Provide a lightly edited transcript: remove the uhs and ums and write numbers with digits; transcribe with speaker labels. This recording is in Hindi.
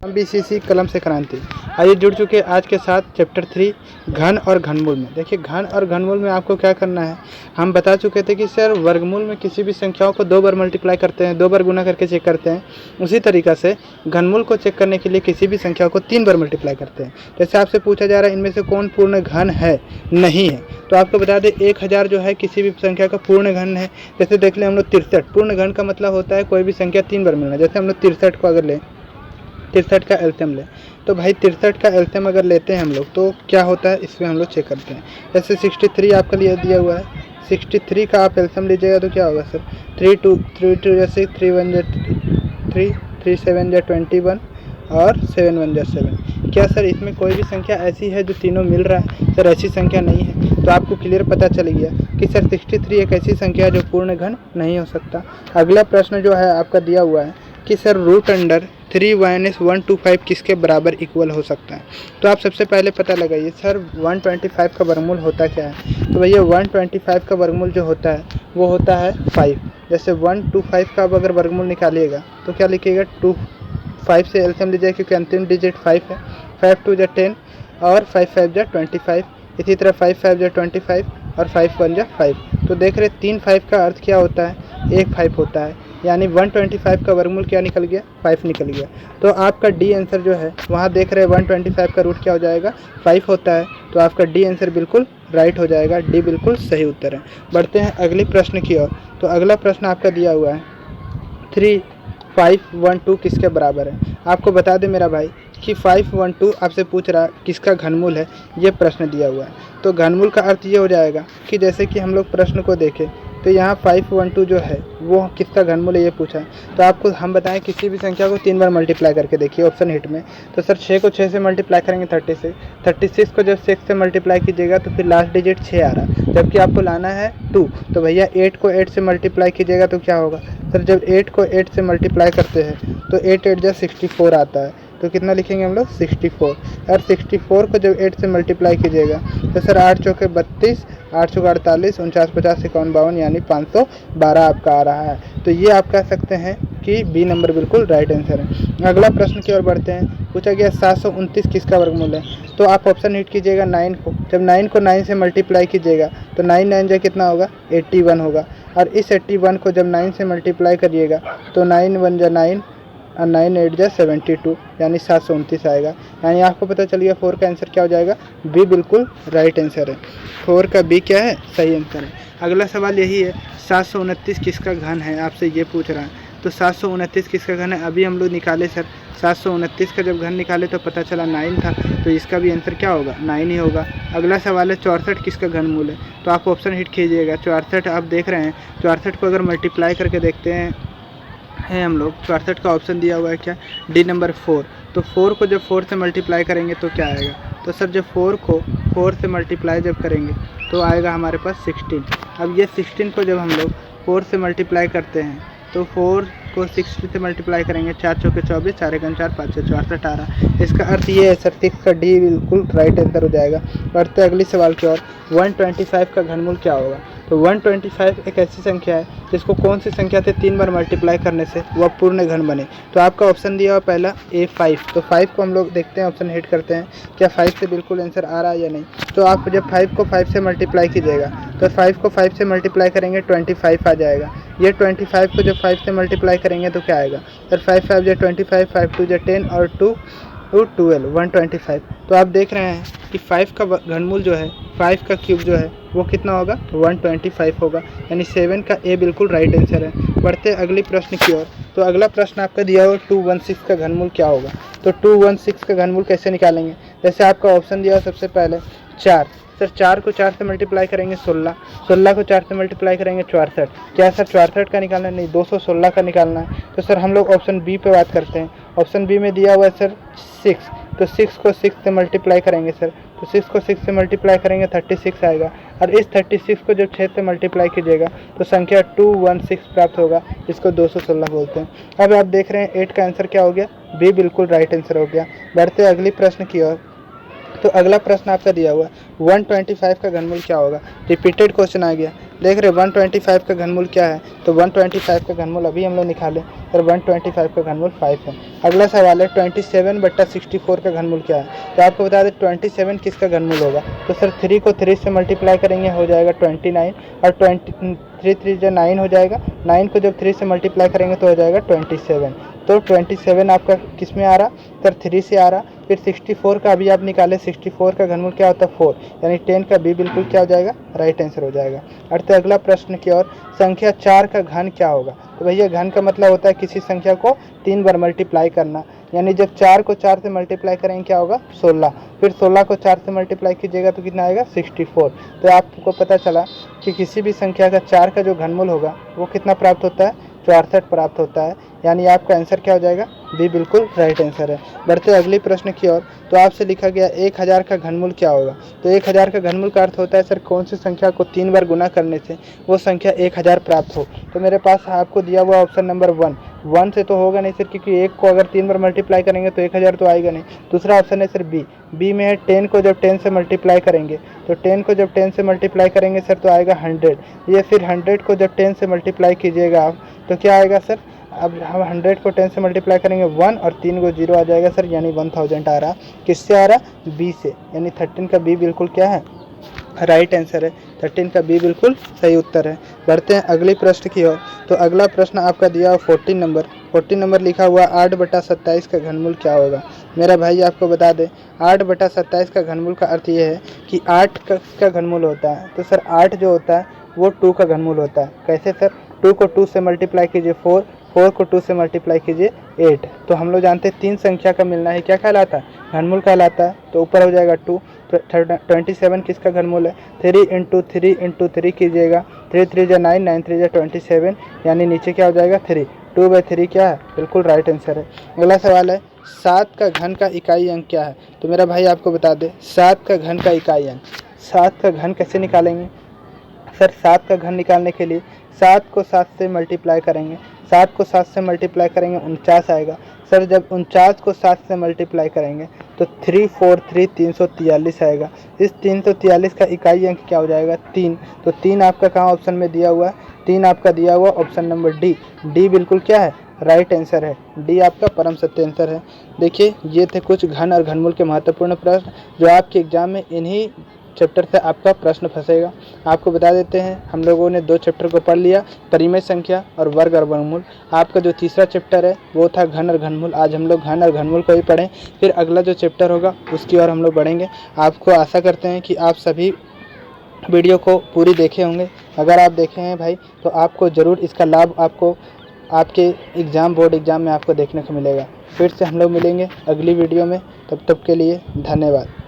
Speaker 1: हम बीसीसी कलम से क्रांति। आइए जुड़ चुके हैं आज के साथ चैप्टर 3 घन और घनमूल में। देखिए घन और घनमूल में आपको क्या करना है, हम बता चुके थे कि सर वर्गमूल में किसी भी संख्याओं को 2 बार मल्टीप्लाई करते हैं, 2 बार गुना करके चेक करते हैं। उसी तरीक़ा से घनमूल को चेक करने के लिए किसी भी संख्या को 3 बार मल्टीप्लाई करते हैं। जैसे आपसे पूछा जा रहा है इनमें से कौन पूर्ण घन है, नहीं है, तो आपको बता दें 1000 जो है किसी भी संख्या का पूर्ण घन है। जैसे देख लें हम लोग 63, पूर्ण घन का मतलब होता है कोई भी संख्या 3 बार मिलना। जैसे हम लोग 63 को अगर लें, 63 का एलसीएम लें, तो भाई 63 का एलसीएम अगर लेते हैं हम लोग तो क्या होता है इसमें हम लोग चेक करते हैं। जैसे 63 आपके लिए दिया हुआ है, 63 का आप एलसीएम लीजिएगा तो क्या होगा सर, 3 2 जैसे 3 1 3 3 7 21 और 7 1 7। क्या सर इसमें कोई भी संख्या ऐसी है जो तीनों मिल रहा है? सर ऐसी संख्या नहीं है। तो आपको क्लियर पता चल गया कि सर 63 एक ऐसी संख्या है जो पूर्ण घन नहीं हो सकता। अगला प्रश्न जो है आपका दिया हुआ है कि सर रूट अंडर 3 - 125 किसके बराबर इक्वल हो सकता है। तो आप सबसे पहले पता लगाइए सर 125 का वर्गमूल होता क्या है। तो भैया 125 का वर्गमूल जो होता है वो होता है 5। जैसे 125 का आप अगर वर्गमूल निकालिएगा तो क्या लिखिएगा, 5 से एलसीएम लीजिएगा क्योंकि अंतिम डिजिट 5 है। 5 2 जा 10 और 5 5 जा 25। इसी तरह 5 5 जा 25 और 5 1 जा 5। तो देख रहे 3 5 का अर्थ क्या होता है, 1 5 होता है। यानी 125 का वर्गमूल क्या निकल गया, 5 निकल गया। तो आपका डी आंसर जो है वहाँ देख रहे हैं 125 का रूट क्या हो जाएगा, 5 होता है। तो आपका डी आंसर बिल्कुल राइट हो जाएगा, डी बिल्कुल सही उत्तर है। बढ़ते हैं अगले प्रश्न की ओर। तो अगला प्रश्न आपका दिया हुआ है 3 5 1 2 किसके बराबर है। आपको बता दें मेरा भाई कि 5 1 2 आपसे पूछ रहा है किसका घनमूल है, ये प्रश्न दिया हुआ है। तो घनमूल का अर्थ ये हो जाएगा कि जैसे कि हम लोग प्रश्न को देखें तो यहाँ 5 1 2 जो है वो किसका घनमूल है ये पूछा है। तो आपको हम बताएं किसी भी संख्या को 3 बार मल्टीप्लाई करके देखिए ऑप्शन हिट में। तो सर 6 को 6 से मल्टीप्लाई करेंगे 36, 36 को जब 6 से मल्टीप्लाई कीजिएगा तो फिर लास्ट डिजिट 6 आ रहा है, जबकि आपको लाना है 2। तो भैया 8 को 8 से मल्टीप्लाई कीजिएगा तो क्या होगा सर, जब 8 को 8 से मल्टीप्लाई करते हैं तो 8 8 जा 64 आता है। तो कितना लिखेंगे हम लोग, 64। और 64 को जब 8 से मल्टीप्लाई कीजिएगा तो सर 8 चौके 32, 8 चौके 48, 49 50 51 52 यानी 512 आपका आ रहा है। तो ये आप कह सकते हैं कि बी नंबर बिल्कुल राइट आंसर है। अगला प्रश्न की ओर बढ़ते हैं। पूछा गया 729 किसका वर्गमूल है। तो आप ऑप्शन हिट कीजिएगा 9 को। जब 9 को 9 से मल्टीप्लाई कीजिएगा तो 9 9 जा कितना होगा, 81 होगा। और इस 81 को जब 9 से मल्टीप्लाई करिएगा तो 9 1 जा 9 और 9 8 जा 72 यानी 729 आएगा। यानी आपको पता चल गया 4 का आंसर क्या हो जाएगा, बी बिल्कुल राइट आंसर है। 4 का बी क्या है, सही आंसर है। अगला सवाल यही है 729 किसका घन है, आपसे ये पूछ रहा है। तो 729 किसका घन है, अभी हम लोग निकाले सर 729 का जब घन निकाले तो पता चला 9 था। तो इसका भी आंसर क्या होगा, 9 ही होगा। अगला सवाल है 64 किसका घनमूल है। तो आपको ऑप्शन हिट कीजिएगा 64, आप देख रहे हैं 64 को अगर मल्टीप्लाई करके देखते हैं हम लोग, 64 का ऑप्शन दिया हुआ है क्या, डी नंबर 4। तो 4 को जब 4 से मल्टीप्लाई करेंगे तो क्या आएगा, तो सर जब 4 को 4 से मल्टीप्लाई जब करेंगे तो आएगा हमारे पास 16। अब ये 16 को जब हम लोग 4 से मल्टीप्लाई करते हैं तो 4 को 60 से मल्टीप्लाई करेंगे, 4 चौके 24, 4 एकम 4 5 64 आ रहा है। इसका अर्थ ये है सर 6 का डी बिल्कुल राइट आंसर हो जाएगा। बढ़ते अगली सवाल की ओर। 125 का घनमूल क्या होगा। तो 125 एक ऐसी संख्या है जिसको कौन सी संख्या से 3 बार मल्टीप्लाई करने से वह पूर्ण घन बने। तो आपका ऑप्शन दिया हुआ पहला A5। तो 5 को हम लोग देखते हैं, ऑप्शन हिट करते हैं क्या 5 से बिल्कुल आंसर आ रहा है या नहीं। तो आप जब 5 को 5 से मल्टीप्लाई कीजिएगा तो 5 को 5 से मल्टीप्लाई करेंगे 25 आ जाएगा। ये 25 को जब 5 से मल्टीप्लाई करेंगे तो क्या आएगा सर, 5 5 जा 25, 5 2 जा 10 और 2 12 125। तो आप देख रहे हैं कि 5 का घनमूल जो है 5 का क्यूब जो है वो कितना होगा, 125 होगा। यानी 7 का ए बिल्कुल राइट आंसर है। बढ़ते अगले प्रश्न की ओर। तो अगला प्रश्न आपका दिया हुआ 216 का घनमूल क्या होगा। तो 216 का घनमूल कैसे निकालेंगे। जैसे आपका ऑप्शन दिया सबसे पहले 4। सर 4 को 4 से मल्टीप्लाई करेंगे 16, 16 को 4 से मल्टीप्लाई करेंगे 64। क्या सर 64 का निकालना है, नहीं 216 का निकालना है। तो सर हम लोग ऑप्शन बी पे बात करते हैं। ऑप्शन बी में दिया हुआ है सर 6। तो 6 को 6 से मल्टीप्लाई करेंगे सर, तो 6 को 6 से मल्टीप्लाई करेंगे 36 आएगा। और इस 36 को जब 6 से मल्टीप्लाई कीजिएगा तो संख्या 216 प्राप्त होगा, जिसको 216 बोलते हैं। अब आप देख रहे हैं 8 का आंसर क्या हो गया, बी बिल्कुल राइट आंसर हो गया। बढ़ते अगले प्रश्न की ओर। तो अगला प्रश्न आपका दिया हुआ 125 का घनमूल क्या होगा। रिपीटेड क्वेश्चन आ गया देख रहे 125 का घनमूल क्या है, तो 125 का घनमूल अभी हम लोग निकालें तो 125 का घनमूल 5 है। अगला सवाल है 27/64 का घनमूल क्या है, तो आपको बता दें 27 किसका घनमूल होगा, तो सर 3 को 3 से मल्टीप्लाई करेंगे हो जाएगा 29 और 3 3 जो 9 हो जाएगा, 9 को जब 3 से मल्टीप्लाई करेंगे तो हो जाएगा 27। तो 27 आपका किस में आ रहा, सर 3 से आ रहा। फिर 64 का अभी आप निकालें, 64 का घनमूल क्या होता है 4, यानी 10 का बी बिल्कुल क्या हो जाएगा, राइट आंसर हो जाएगा। अर्थ अगला प्रश्न की ओर, संख्या 4 का घन क्या होगा, तो भैया घन का मतलब होता है किसी संख्या को 3 बार मल्टीप्लाई करना, यानी जब 4 को 4 से मल्टीप्लाई करेंगे क्या होगा 16, फिर 16 को 4 से मल्टीप्लाई कीजिएगा तो कितना आएगा 64। तो आपको पता चला कि किसी भी संख्या का 4 का जो घनमूल होगा वो कितना प्राप्त होता है, 64 प्राप्त होता है, यानी आपका आंसर क्या हो जाएगा, बी बिल्कुल राइट आंसर है। बढ़ते अगले प्रश्न की ओर, तो आपसे लिखा गया 1000 का घनमूल क्या होगा, तो 1000 का घनमूल का अर्थ होता है सर कौन सी संख्या को 3 बार गुना करने से वो संख्या 1000 प्राप्त हो। तो मेरे पास आपको दिया हुआ ऑप्शन नंबर 1 से तो होगा नहीं सर, क्योंकि 1 को अगर 3 बार मल्टीप्लाई करेंगे तो 1000 तो आएगा नहीं। दूसरा ऑप्शन है सर बी में है 10 को जब 10 से मल्टीप्लाई करेंगे, तो 10 को जब 10 से मल्टीप्लाई करेंगे सर तो आएगा 100, ये फिर 100 को जब 10 से मल्टीप्लाई कीजिएगा आप तो क्या आएगा सर, अब हम 100 को 10 से मल्टीप्लाई करेंगे 1 और 3 को 0 आ जाएगा सर, यानी 1000 आ रहा। किससे आ रहा, बी से, यानी 13 का बी बिल्कुल क्या है, राइट आंसर है। 13 का बी बिल्कुल सही उत्तर है। बढ़ते हैं अगले प्रश्न की ओर, तो अगला प्रश्न आपका दिया हुआ 14 नंबर लिखा हुआ 8/27 का घनमूल क्या होगा। मेरा भाई आपको बता दें 8/27 का घनमूल का अर्थ ये है कि 8 का घनमूल होता है, तो सर 8 जो होता है वो 2 का घनमूल होता है। कैसे सर, 2 को 2 से मल्टीप्लाई कीजिए 4, 4 को 2 से मल्टीप्लाई कीजिए 8, तो हम लोग जानते हैं 3 संख्या का मिलना है क्या कहलाता है, घनमूल कहलाता है। तो ऊपर हो जाएगा 2, 27 किसका घनमूल है, 3 × 3 × 3 कीजिएगा, 3 3 जा 9, 9 3 जा 27, यानी नीचे क्या हो जाएगा 3, 2/3 क्या है, बिल्कुल राइट आंसर है। अगला सवाल है 7 का घन का इकाई अंक क्या है, तो मेरा भाई आपको बता दे 7 का घन का इकाई अंक, 7 का घन कैसे निकालेंगे सर, 7 का घन निकालने के लिए 7 को 7 से मल्टीप्लाई करेंगे, 7 को 7 से मल्टीप्लाई करेंगे 49 आएगा। सर जब 49 को 7 से मल्टीप्लाई करेंगे तो 3 4 3 343 आएगा। इस 343 का इकाई अंक क्या हो जाएगा 3, तो 3 आपका कहाँ ऑप्शन में दिया हुआ है, 3 आपका दिया हुआ ऑप्शन नंबर डी बिल्कुल क्या है, राइट आंसर है। डी आपका परम सत्य आंसर है। देखिए ये थे कुछ घन और घनमूल के महत्वपूर्ण प्रश्न जो आपके एग्जाम में इन्हीं चैप्टर से आपका प्रश्न फंसेगा। आपको बता देते हैं हम लोगों ने 2 चैप्टर को पढ़ लिया, परिमेय संख्या और वर्ग और वर्गमूल। आपका जो तीसरा चैप्टर है वो था घन और घनमूल। आज हम लोग घन और घनमूल को ही पढ़ें, फिर अगला जो चैप्टर होगा उसकी ओर हम लोग बढ़ेंगे। आपको आशा करते हैं कि आप सभी वीडियो को पूरी देखे होंगे। अगर आप देखे हैं भाई तो आपको ज़रूर इसका लाभ आपको आपके बोर्ड एग्ज़ाम में आपको देखने को मिलेगा। फिर से हम लोग मिलेंगे अगली वीडियो में, तब तक के लिए धन्यवाद।